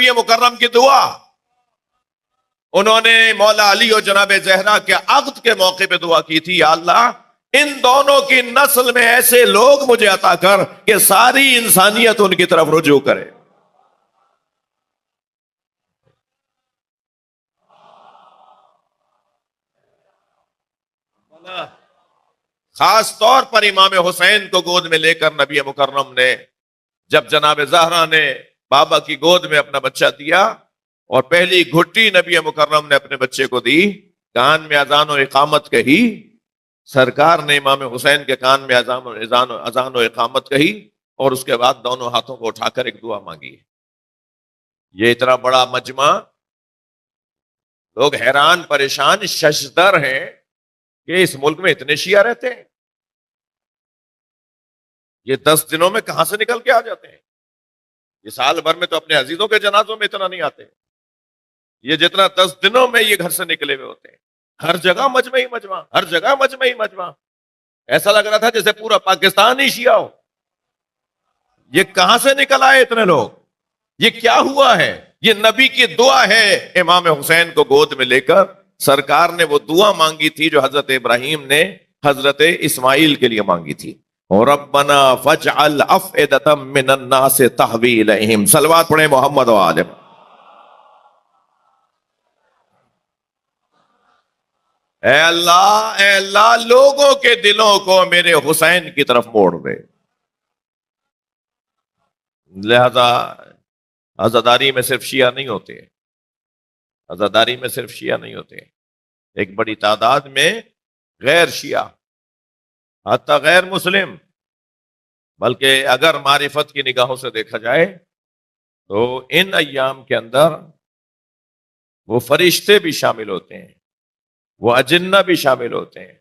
نبی مکرم کی دعا. انہوں نے مولا علی اور جناب زہرا کے عقد کے موقع پہ دعا کی تھی, یا اللہ ان دونوں کی نسل میں ایسے لوگ مجھے عطا کر کہ ساری انسانیت ان کی طرف رجوع کرے. خاص طور پر امام حسین کو گود میں لے کر نبی مکرم نے جب جناب زہرا نے بابا کی گود میں اپنا بچہ دیا اور پہلی گھٹی نبی مکرم نے اپنے بچے کو دی, کان میں اذان و اقامت کہی, سرکار نے امام حسین کے کان میں اذان و اقامت کہی اور اس کے بعد دونوں ہاتھوں کو اٹھا کر ایک دعا مانگی. یہ اتنا بڑا مجمع, لوگ حیران پریشان ششدر ہیں کہ اس ملک میں اتنے شیعہ رہتے ہیں. یہ 10 دنوں میں کہاں سے نکل کے آ جاتے ہیں؟ یہ سال بھر میں تو اپنے عزیزوں کے جنازوں میں اتنا نہیں آتے, یہ جتنا 10 دنوں میں یہ گھر سے نکلے ہوئے ہوتے ہیں. ہر جگہ مجمع ہی مجمع, ہر جگہ مجمع ہی مجمع. ایسا لگ رہا تھا جیسے پورا پاکستان ہی شیعہ ہو. یہ کہاں سے نکل آئے اتنے لوگ؟ یہ کیا ہوا ہے؟ یہ نبی کی دعا ہے. امام حسین کو گود میں لے کر سرکار نے وہ دعا مانگی تھی جو حضرت ابراہیم نے حضرت اسماعیل کے لیے مانگی تھی. ربنا فاجعل افئدة من الناس تهوی الیہم. صلوات پڑھیں محمد و آل. اے اللہ لوگوں کے دلوں کو میرے حسین کی طرف موڑ دے. لہذا عزاداری میں صرف شیعہ نہیں ہوتے, عزاداری میں صرف شیعہ نہیں ہوتے, ایک بڑی تعداد میں غیر شیعہ, حتی غیر مسلم. بلکہ اگر معرفت کی نگاہوں سے دیکھا جائے تو ان ایام کے اندر وہ فرشتے بھی شامل ہوتے ہیں, وہ اجنہ بھی شامل ہوتے ہیں,